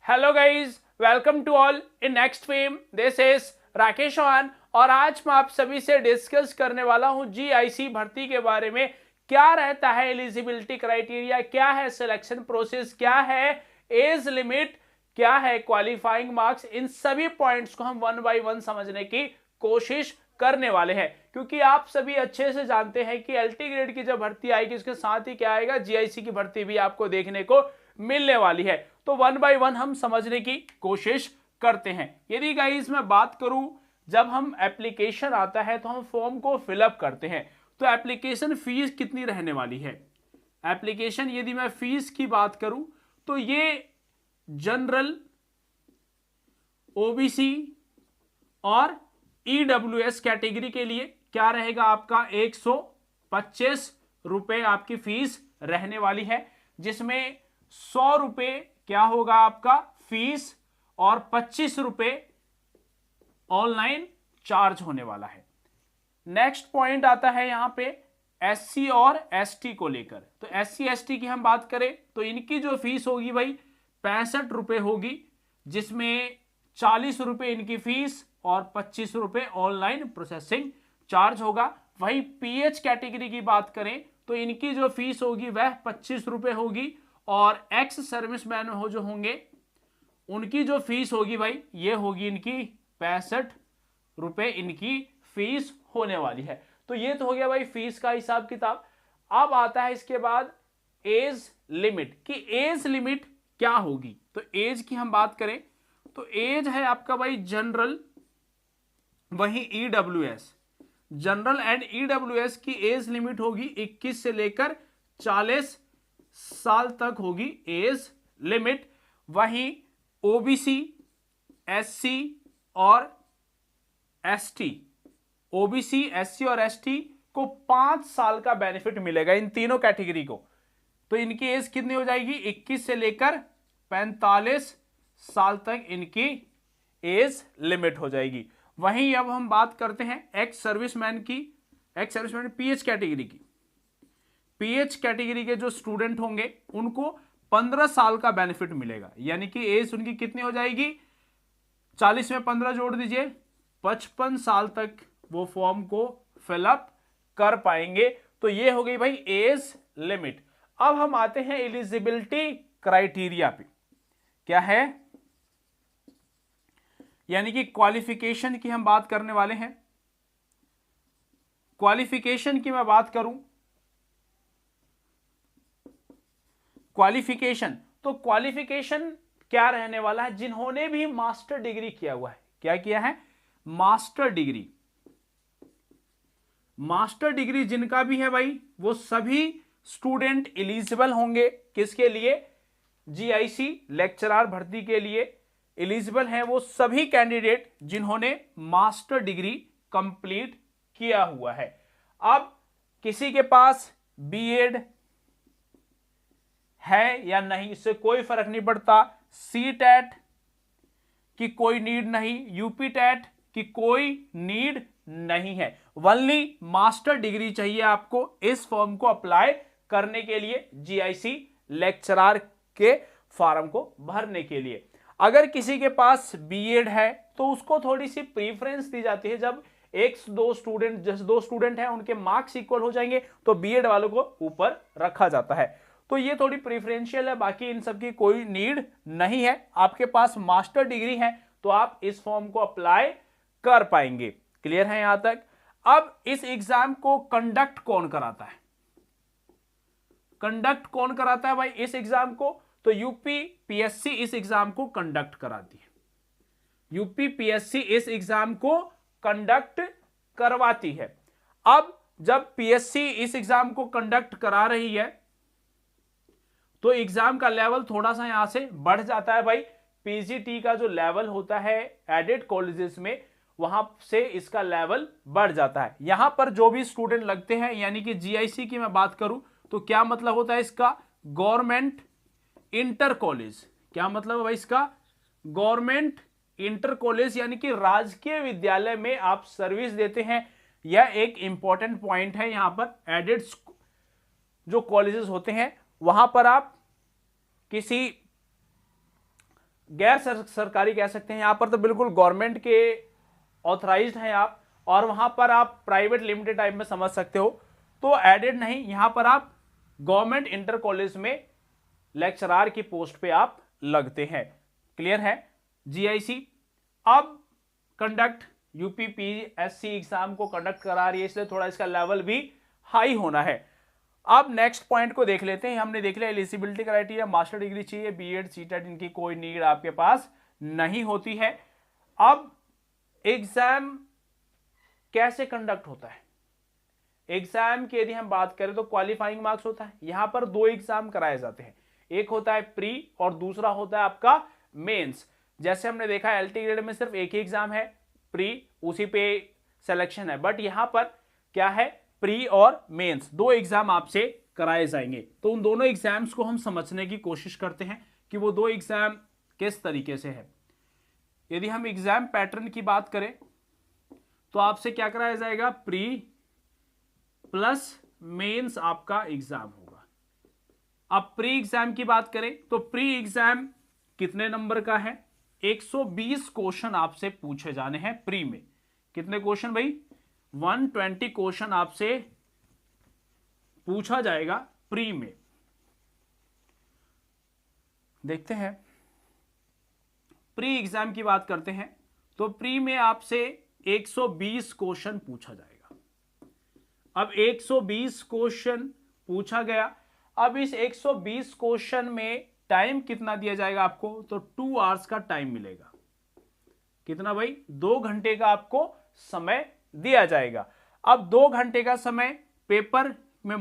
Hello guys, welcome to all in next fame. This is Rakesh Chauhan और आज मैं आप सभी से डिस्कस करने वाला हूं जीआईसी भर्ती के बारे में। क्या रहता है एलिजिबिलिटी क्राइटेरिया, क्या है सिलेक्शन प्रोसेस, क्या है एज लिमिट, क्या है क्वालिफाइंग मार्क्स, इन सभी पॉइंट्स को हम वन बाय वन समझने की कोशिश करने वाले हैं। क्योंकि आप सभी अच्छे से जानते हैं कि एलटी ग्रेड की जब भर्ती आएगी उसके साथ ही क्या आएगा, जीआईसी की भर्ती भी आपको देखने को मिलने वाली है। तो वन बाय वन हम समझने की कोशिश करते हैं। यदि गाइस मैं बात करूं, जब हम एप्लीकेशन आता है तो हम फॉर्म को फिलअप करते हैं, तो एप्लीकेशन फीस कितनी रहने वाली है। एप्लीकेशन यदि मैं फीस की बात करूं तो ये जनरल, ओबीसी और ईडब्ल्यूएस कैटेगरी के लिए क्या रहेगा, आपका 125 रुपए आपकी फीस रहने वाली है, जिसमें 100 रुपए क्या होगा आपका फीस और 25 रुपए ऑनलाइन चार्ज होने वाला है। नेक्स्ट पॉइंट आता है यहां पे एससी और एसटी को लेकर। तो एससी एसटी की हम बात करें तो इनकी जो फीस होगी भाई 65 रुपए होगी, जिसमें 40 रुपए इनकी फीस और 25 रुपए ऑनलाइन प्रोसेसिंग चार्ज होगा। वही पीएच कैटेगरी की बात करें तो इनकी जो फीस होगी वह 25 रुपए होगी और एक्स सर्विसमैन हो जो होंगे उनकी जो फीस होगी भाई ये होगी इनकी 65 रुपए इनकी फीस होने वाली है। तो ये तो हो गया भाई फीस का हिसाब किताब। अब आता है इसके बाद एज लिमिट कि एज लिमिट क्या होगी। तो एज की हम बात करें तो एज है आपका भाई जनरल, वही ईडब्ल्यूएस, जनरल एंड ईडब्ल्यूएस की एज लिमिट होगी 21 से लेकर 40 साल तक होगी एज लिमिट। वहीं ओबीसी, एससी और एसटी, ओबीसी, एससी और एसटी को 5 साल का बेनिफिट मिलेगा इन तीनों कैटेगरी को। तो इनकी एज कितनी हो जाएगी, 21 से लेकर 45 साल तक इनकी एज लिमिट हो जाएगी। वहीं अब हम बात करते हैं एक्स सर्विसमैन की, एक्स सर्विसमैन पीएच कैटेगरी की। पीएच कैटेगरी के जो स्टूडेंट होंगे उनको 15 साल का बेनिफिट मिलेगा, यानी कि एज उनकी कितनी हो जाएगी, 40 में 15 जोड़ दीजिए, 55 साल तक वो फॉर्म को फिलअप कर पाएंगे। तो ये हो गई भाई एज लिमिट। अब हम आते हैं एलिजिबिलिटी क्राइटेरिया पे, क्या है, यानी कि क्वालिफिकेशन की हम बात करने वाले हैं। क्वालिफिकेशन की मैं बात करूं, क्वालिफिकेशन, तो क्वालिफिकेशन क्या रहने वाला है, जिन्होंने भी मास्टर डिग्री किया हुआ है। क्या किया है, मास्टर डिग्री। मास्टर डिग्री जिनका भी है भाई वो सभी स्टूडेंट एलिजिबल होंगे। किसके लिए, जीआईसी लेक्चरर भर्ती के लिए एलिजिबल हैं वो सभी कैंडिडेट जिन्होंने मास्टर डिग्री कंप्लीट किया हुआ है। अब किसी के पास बीएड है या नहीं इससे कोई फर्क नहीं पड़ता, सी टेट की कोई नीड नहीं, यूपी टेट की कोई नीड नहीं है, ओनली मास्टर डिग्री चाहिए आपको इस फॉर्म को अप्लाई करने के लिए, जीआईसी लेक्चरर के फॉर्म को भरने के लिए। अगर किसी के पास बीएड है तो उसको थोड़ी सी प्रीफरेंस दी जाती है। जब एक दो स्टूडेंट, जैसे 2 स्टूडेंट हैं उनके मार्क्स इक्वल हो जाएंगे तो बीएड वालों को ऊपर रखा जाता है। तो ये थोड़ी प्रीफरेंशियल है, बाकी इन सब की कोई नीड नहीं है। आपके पास मास्टर डिग्री है तो आप इस फॉर्म को अप्लाई कर पाएंगे। क्लियर है यहां तक। अब इस एग्जाम को कंडक्ट कौन कराता है, कंडक्ट कौन कराता है भाई इस एग्जाम को, तो यूपी पीएससी इस एग्जाम को कंडक्ट कराती है। यूपी पीएससी इस एग्जाम को कंडक्ट करवाती है। अब जब पीएससी इस एग्जाम को कंडक्ट करा रही है तो एग्जाम का लेवल थोड़ा सा यहां से बढ़ जाता है भाई। पीजीटी का जो लेवल होता है एडेड कॉलेजेस में, वहां से इसका लेवल बढ़ जाता है। यहां पर जो भी स्टूडेंट लगते हैं, यानी कि जीआईसी की मैं बात करूं तो क्या मतलब होता है इसका, गवर्नमेंट इंटर कॉलेज। क्या मतलब है भाई इसका, गवर्नमेंट इंटर कॉलेज, यानी कि राजकीय विद्यालय में आप सर्विस देते हैं। यह एक इंपॉर्टेंट पॉइंट है। यहां पर एडेड जो कॉलेजेस होते हैं वहां पर आप किसी गैर सरकारी कह सकते हैं, यहां पर तो बिल्कुल गवर्नमेंट के ऑथराइज्ड हैं आप, और वहां पर आप प्राइवेट लिमिटेड टाइप में समझ सकते हो। तो एडेड नहीं, यहां पर आप गवर्नमेंट इंटर कॉलेज में लेक्चरार की पोस्ट पे आप लगते हैं। क्लियर है। जीआईसी अब कंडक्ट यूपीपीएससी एग्जाम को कंडक्ट करा रही है, इसलिए थोड़ा इसका लेवल भी हाई होना है। अब नेक्स्ट पॉइंट को देख लेते हैं। हमने देख लिया एलिजिबिलिटी क्राइटेरिया, मास्टर डिग्री चाहिए, बीएड सीटेट इनकी कोई नीड आपके पास नहीं होती है। अब एग्जाम कैसे कंडक्ट होता है? एग्जाम की यदि हम बात करें तो क्वालिफाइंग मार्क्स होता है। यहां पर दो एग्जाम कराए जाते हैं, एक होता है प्री और दूसरा होता है आपका मेंस। जैसे हमने देखा एलटी ग्रेड में सिर्फ एक ही एग्जाम है प्री, उसी पे सिलेक्शन है, बट यहां पर क्या है, प्री और मेंस दो एग्जाम आपसे कराए जाएंगे। तो उन दोनों एग्जाम्स को हम समझने की कोशिश करते हैं कि वो दो एग्जाम किस तरीके से है। यदि हम एग्जाम पैटर्न की बात करें तो आपसे क्या कराया जाएगा, प्री प्लस मेंस आपका एग्जाम होगा। अब प्री एग्जाम की बात करें तो प्री एग्जाम कितने नंबर का है? 120 क्वेश्चन आपसे पूछे जाने हैं प्री में। कितने क्वेश्चन भाई? 120 क्वेश्चन आपसे पूछा जाएगा प्री में। देखते हैं प्री एग्जाम की बात करते हैं तो प्री में आपसे 120 क्वेश्चन पूछा जाएगा। अब 120 क्वेश्चन पूछा गया, अब इस 120 क्वेश्चन में टाइम कितना दिया जाएगा आपको? तो 2 आवर्स का टाइम मिलेगा। कितना भाई? 2 घंटे का आपको समय दिया जाएगा। अब 2 घंटे का समय, पेपर में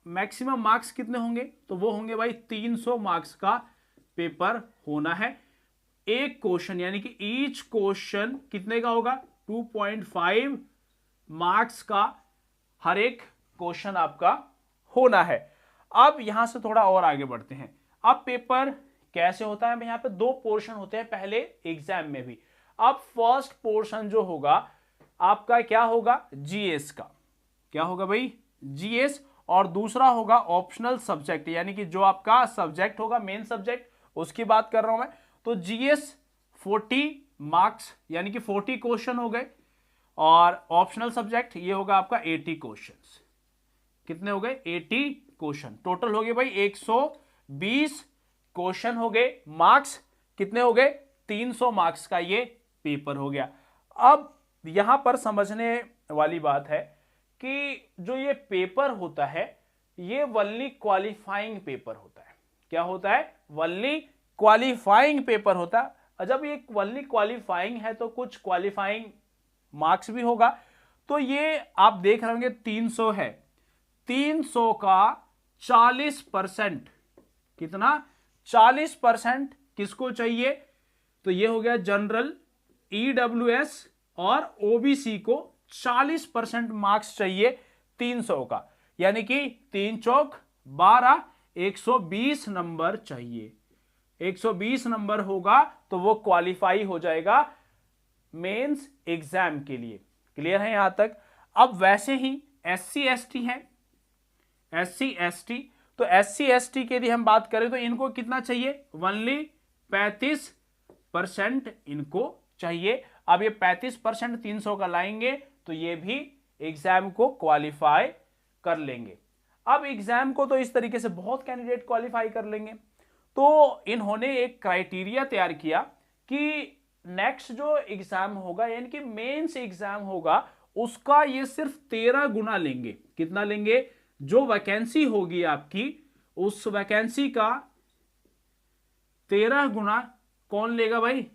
मैक्सिमम मार्क्स कितने होंगे? तो वो होंगे भाई 300 मार्क्स का पेपर होना है। एक क्वेश्चन यानी कि ईच क्वेश्चन कितने का होगा? 2.5 मार्क्स का हर एक क्वेश्चन आपका होना है। अब यहां से थोड़ा और आगे बढ़ते हैं। अब पेपर कैसे होता है? यहां पे 2 पोर्शन होते हैं पहले एग्जाम में भी। अब फर्स्ट पोर्शन जो होगा आपका क्या होगा? जीएस का। क्या होगा भाई? जीएस। और दूसरा होगा ऑप्शनल सब्जेक्ट, यानी कि जो आपका सब्जेक्ट होगा मेन सब्जेक्ट उसकी बात कर रहा हूं मैं। तो जीएस 40 मार्क्स यानी कि 40 क्वेश्चन हो गए, और ऑप्शनल सब्जेक्ट ये होगा आपका 80 क्वेश्चंस। कितने हो गए? 80 क्वेश्चन। टोटल हो गए भाई 120 क्वेश्चन हो गए। मार्क्स कितने हो गए? 300 मार्क्स का ये पेपर हो गया। अब यहां पर समझने वाली बात है कि जो ये पेपर होता है ये वनली क्वालिफाइंग पेपर होता है। क्या होता है? वनली क्वालिफाइंग पेपर होता है। जब ये वनली क्वालिफाइंग है तो कुछ क्वालिफाइंग मार्क्स भी होगा। तो ये आप देख रहे होंगे 300 है, 300 का 40%, कितना? 40% किसको चाहिए? तो ये हो गया जनरल, ईडब्ल्यूएस और ओबीसी को 40% मार्क्स चाहिए 300 का, यानी कि 3 चौक 12, 120 नंबर चाहिए। 120 नंबर होगा तो वो क्वालिफाई हो जाएगा मेंस एग्जाम के लिए। क्लियर है यहां तक? अब वैसे ही एससी एसटी है, एससी एसटी, तो एससी एसटी के लिए हम बात करें तो इनको कितना चाहिए? ओनली 35% इनको चाहिए। अब ये 35% 300 का लाएंगे तो ये भी एग्जाम को क्वालिफाई कर लेंगे। अब एग्जाम को तो इस तरीके से बहुत कैंडिडेट क्वालिफाई कर लेंगे। तो इन्होंने एक क्राइटेरिया तैयार किया कि नेक्स्ट जो एग्जाम होगा यानी कि मेंस एग्जाम होगा उसका ये सिर्फ 13 गुना लेंगे। कितना लेंगे? जो वैकेंसी होगी आपकी उस वैकेंसी का 13 गुना कौन लेगा भाई?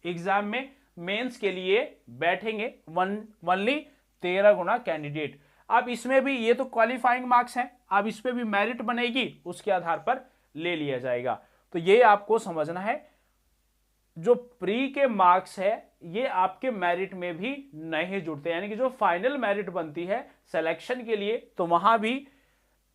एग्जाम में मेंस के लिए बैठेंगे वनली 13 गुना कैंडिडेट। अब इसमें भी ये तो क्वालिफाइंग मार्क्स है, अब इस पे भी मेरिट बनेगी, उसके आधार पर ले लिया जाएगा। तो ये आपको समझना है, जो प्री के मार्क्स है ये आपके मेरिट में भी नहीं जुड़ते, यानी कि जो फाइनल मेरिट बनती है सिलेक्शन के लिए तो वहां भी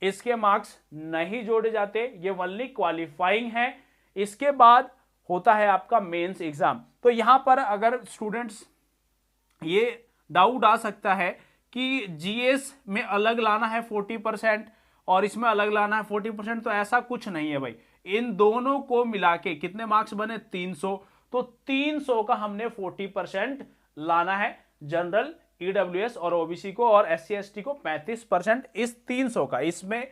इसके मार्क्स नहीं जोड़े जाते, ये ओनली क्वालिफाइंग है। इसके बाद होता है आपका मेंस एग्जाम। तो यहां पर अगर स्टूडेंट्स ये डाउट आ सकता है कि जीएस में अलग लाना है 40% और इसमें अलग लाना है 40%, तो ऐसा कुछ नहीं है भाई। इन दोनों को मिला के कितने मार्क्स बने 300। तो 300 का हमने 40% लाना है जनरल, ईडब्ल्यूएस और ओबीसी को, और एससी एसटी को 35% इस 300 का, इसमें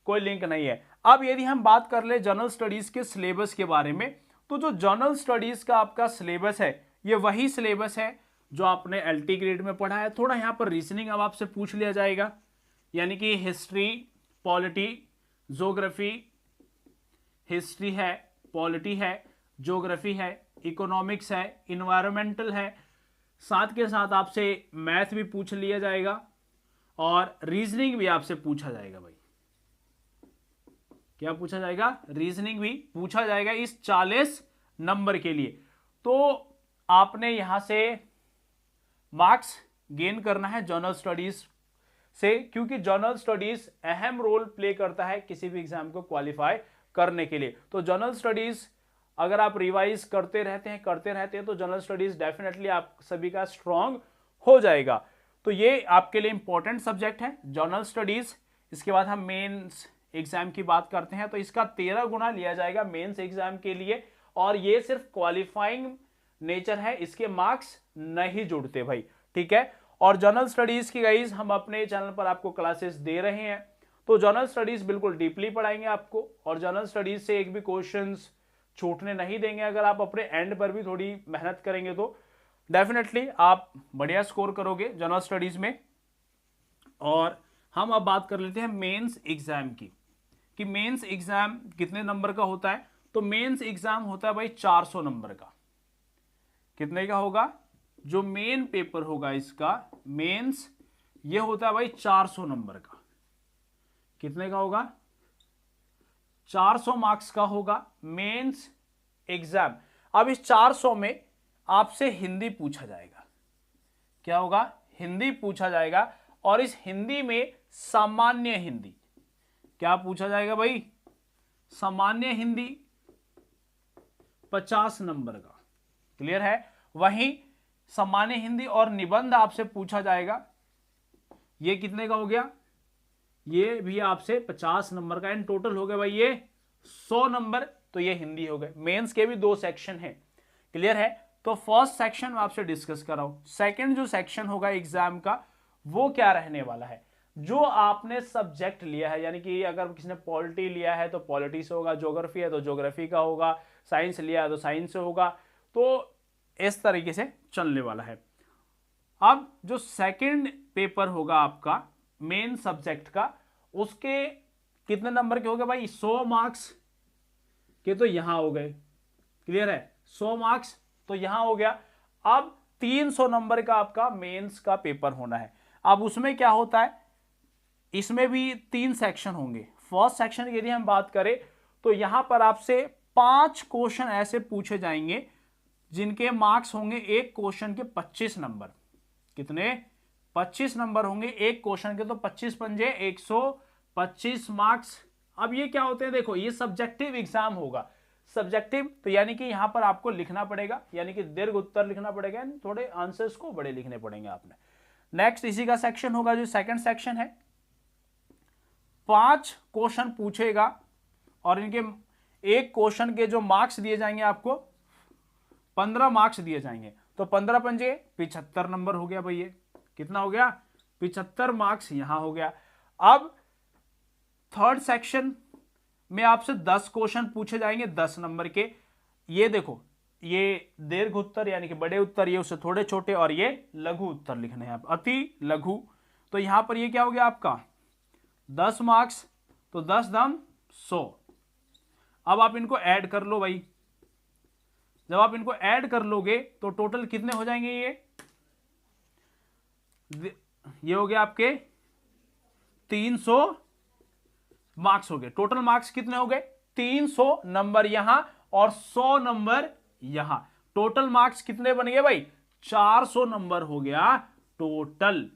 कोई लिंक नहीं है। अब यदि हम बात कर ले जनरल स्टडीज के सिलेबस के बारे में, तो जो जनरल स्टडीज का आपका सिलेबस है ये वही सिलेबस है जो आपने एलटी ग्रेड में पढ़ा है। थोड़ा यहां पर रीजनिंग अब आपसे पूछ लिया जाएगा, यानी कि हिस्ट्री, पॉलिटी, ज्योग्राफी, हिस्ट्री है, पॉलिटी है, ज्योग्राफी है, इकोनॉमिक्स है, इन्वायरमेंटल है, साथ के साथ आपसे मैथ भी पूछ लिया जाएगा और रीजनिंग भी आपसे पूछा जाएगा। भाई क्या पूछा जाएगा? रीजनिंग भी पूछा जाएगा इस 40 नंबर के लिए। तो आपने यहां से मार्क्स गेन करना है जनरल स्टडीज से, क्योंकि जनरल स्टडीज अहम रोल प्ले करता है किसी भी एग्जाम को क्वालिफाई करने के लिए। तो जनरल स्टडीज अगर आप रिवाइज करते रहते हैं तो जनरल स्टडीज डेफिनेटली आप सभी का स्ट्रांग हो जाएगा। तो ये आपके लिए इंपॉर्टेंट सब्जेक्ट है जनरल स्टडीज। इसके बाद हम मेंस एग्जाम की बात करते हैं, तो इसका 13 गुना लिया जाएगा मेंस एग्जाम के लिए, और ये सिर्फ क्वालिफाइंग नेचर है, इसके मार्क्स नहीं जुड़ते भाई, ठीक है। और जनरल स्टडीज की गाइज हम अपने चैनल पर आपको क्लासेस दे रहे हैं, तो जनरल स्टडीज बिल्कुल डीपली पढ़ाएंगे आपको, और जनरल स्टडीज से एक भी क्वेश्चंस छूटने नहीं देंगे। अगर आप अपने एंड पर भी थोड़ी मेहनत करेंगे तो डेफिनेटली आप बढ़िया स्कोर करोगे जनरल स्टडीज में। और हम अब बात कर लेते हैं मेंस एग्जाम की, कि मेंस एग्जाम कितने नंबर का होता है। तो मेंस एग्जाम होता है भाई 400 नंबर का। कितने का होगा? जो मेन पेपर होगा इसका मेंस, ये होता है भाई 400 नंबर का। कितने का होगा? 400 मार्क्स का होगा मेंस एग्जाम। अब इस 400 में आपसे हिंदी पूछा जाएगा। क्या होगा? हिंदी पूछा जाएगा, और इस हिंदी में सामान्य हिंदी, क्या पूछा जाएगा भाई? सामान्य हिंदी 50 नंबर का। क्लियर है? वहीं सामान्य हिंदी और निबंध आपसे पूछा जाएगा। ये कितने का हो गया? ये भी आपसे 50 नंबर का। इन टोटल हो गया भाई ये 100 नंबर। तो ये हिंदी हो गए। मेंस के भी 2 सेक्शन हैं। क्लियर है? तो फर्स्ट सेक्शन में आपसे डिस्कस कर रहा हूं। सेकंड जो सेक्शन होगा एग्जाम का वो क्या रहने वाला है? जो आपने सब्जेक्ट लिया है, यानी कि अगर किसी ने पॉलिटी लिया है तो पॉलिटी से होगा, ज्योग्राफी है तो ज्योग्राफी का होगा, साइंस लिया है तो साइंस से होगा। तो इस तरीके से चलने वाला है। अब जो सेकंड पेपर होगा आपका मेन सब्जेक्ट का, उसके कितने नंबर के हो गए भाई? 100 मार्क्स के तो यहां हो गए। क्लियर है? 100 मार्क्स तो यहां हो गया। अब 300 नंबर का आपका मेंस का पेपर होना है। अब उसमें क्या होता है? इसमें भी 3 सेक्शन होंगे। फर्स्ट सेक्शन की यदि हम बात करें तो यहां पर आपसे 5 क्वेश्चन ऐसे पूछे जाएंगे जिनके मार्क्स होंगे एक क्वेश्चन के 25 नंबर। कितने? 25 नंबर होंगे एक क्वेश्चन के। तो 25 पंजे 125 मार्क्स। अब ये क्या होते हैं? देखो, ये सब्जेक्टिव एग्जाम होगा। सब्जेक्टिव तो यानी कि यहां पर आपको लिखना पड़ेगा, यानी कि दीर्घ उत्तर लिखना पड़ेगा, थोड़े आंसर्स को बड़े लिखने पड़ेंगे आपने। नेक्स्ट इसी का सेक्शन होगा जो सेकंड सेक्शन है। 5 क्वेश्चन पूछेगा और इनके एक क्वेश्चन के जो मार्क्स दिए जाएंगे आपको 15 मार्क्स दिए जाएंगे। तो 15 पंजे 75 नंबर हो गया भाई। ये कितना हो गया? 75 मार्क्स यहां हो गया। अब थर्ड सेक्शन में आपसे 10 क्वेश्चन पूछे जाएंगे 10 नंबर के। ये देखो, ये दीर्घ उत्तर यानी कि बड़े उत्तर, ये उससे थोड़े छोटे, और ये लघु उत्तर लिखने हैं आप, अति लघु। तो यहां पर ये क्या हो गया आपका? 10 मार्क्स। तो 10 दम 100। अब आप इनको ऐड कर लो भाई। जब आप इनको ऐड कर लोगे तो टोटल कितने हो जाएंगे? ये हो गया आपके 300 मार्क्स हो गए। टोटल मार्क्स कितने हो गए? 300 नंबर यहां और 100 नंबर यहां। टोटल मार्क्स कितने बन गए भाई? 400 नंबर हो गया टोटल।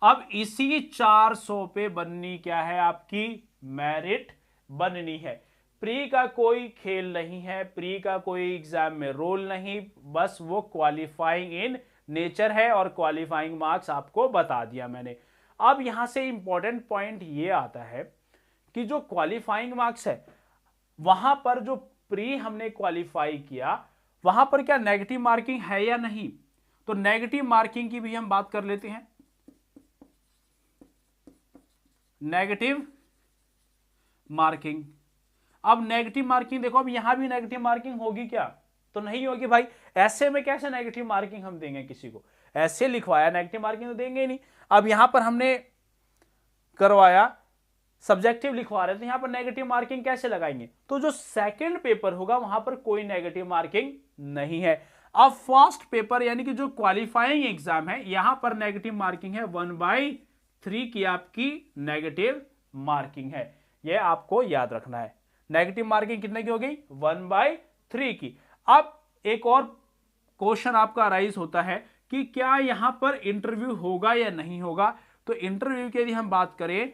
अब इसी 400 पे बननी क्या है? आपकी मेरिट बननी है। प्री का कोई खेल नहीं है, प्री का कोई एग्जाम में रोल नहीं, बस वो क्वालिफाइंग इन नेचर है, और क्वालिफाइंग मार्क्स आपको बता दिया मैंने। अब यहां से इंपॉर्टेंट पॉइंट ये आता है कि जो क्वालिफाइंग मार्क्स है वहां पर जो प्री हमने क्वालिफाई किया वहां पर क्या नेगेटिव मार्किंग है या नहीं, तो नेगेटिव मार्किंग की भी हम बात कर लेते हैं। नेगेटिव मार्किंग, अब नेगेटिव मार्किंग देखो, अब यहां भी नेगेटिव मार्किंग होगी क्या, तो नहीं होगी भाई। ऐसे में कैसे नेगेटिव मार्किंग हम देंगे किसी को, ऐसे लिखवाया नेगेटिव मार्किंग तो देंगे ही नहीं। अब यहां पर हमने करवाया सब्जेक्टिव लिखवा रहे थे, यहां पर नेगेटिव मार्किंग कैसे लगाएंगे, तो जो सेकंड पेपर होगा वहां पर कोई नेगेटिव मार्किंग नहीं है। अब फर्स्ट पेपर यानी कि जो क्वालिफाइंग एग्जाम है यहां पर नेगेटिव मार्किंग है 1/3 की आपकी नेगेटिव मार्किंग है, यह आपको याद रखना है। नेगेटिव मार्किंग कितने की हो गई, 1/3 की। अब एक और क्वेश्चन आपका राइज होता है कि क्या यहां पर इंटरव्यू होगा या नहीं होगा, तो इंटरव्यू की यदि हम बात करें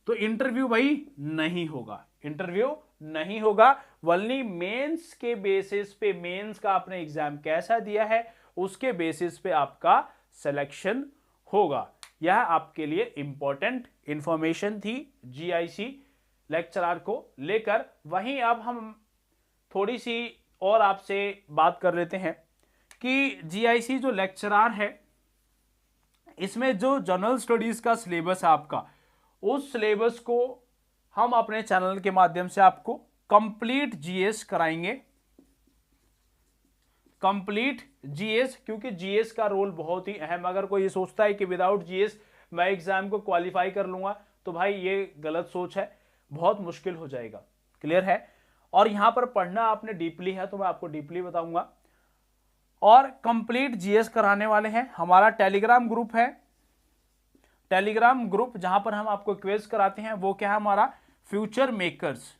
तो इंटरव्यू भाई नहीं होगा, इंटरव्यू नहीं होगा। वनली मेंस के बेसिस पे, मेंस का आपने एग्जाम कैसा दिया है उसके बेसिस पे आपका सिलेक्शन होगा। यह आपके लिए इंपॉर्टेंट इंफॉर्मेशन थी जीआईसी लेक्चरर को लेकर। वहीं अब हम थोड़ी सी और आपसे बात कर लेते हैं कि जीआईसी जो लेक्चरर है इसमें जो जनरल स्टडीज का सिलेबस है आपका, उस सिलेबस को हम अपने चैनल के माध्यम से आपको कंप्लीट जीएस कराएंगे। कंप्लीट जीएस, क्योंकि जीएस का रोल बहुत ही अहम। अगर कोई ये सोचता है कि विदाउट जीएस मैं एग्जाम को क्वालिफाई कर लूंगा, तो भाई ये गलत सोच है, बहुत मुश्किल हो जाएगा। क्लियर है। और यहां पर पढ़ना आपने डीपली है तो मैं आपको डीपली बताऊंगा। और कंप्लीट जीएस कराने वाले हैं, हमारा टेलीग्राम ग्रुप है, टेलीग्राम ग्रुप जहां पर हम आपको क्विज कराते हैं, वो क्या है हमारा फ्यूचर मेकर्स।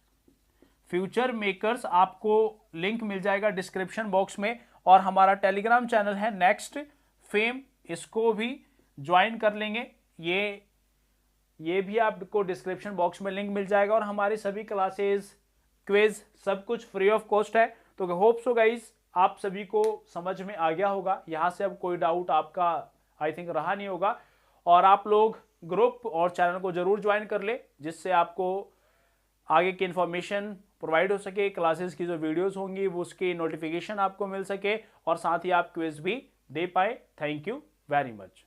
फ्यूचर मेकर्स आपको लिंक मिल जाएगा डिस्क्रिप्शन बॉक्स में। और हमारा टेलीग्राम चैनल है नेक्स्ट फेम, इसको भी ज्वाइन कर लेंगे, ये भी आपको डिस्क्रिप्शन बॉक्स में लिंक मिल जाएगा। और हमारी सभी क्लासेस, क्विज, सब कुछ फ्री ऑफ कॉस्ट है। तो होप सो गाइस आप सभी को समझ में आ गया होगा, यहां से अब कोई डाउट आपका आई थिंक रहा नहीं होगा। और आप लोग ग्रुप और चैनल को जरूर ज्वाइन कर ले, जिससे आपको आगे की इंफॉर्मेशन प्रोवाइड हो सके, क्लासेस की जो वीडियोस होंगी वो उसकी नोटिफिकेशन आपको मिल सके, और साथ ही आप क्विज भी दे पाए। Thank you very much.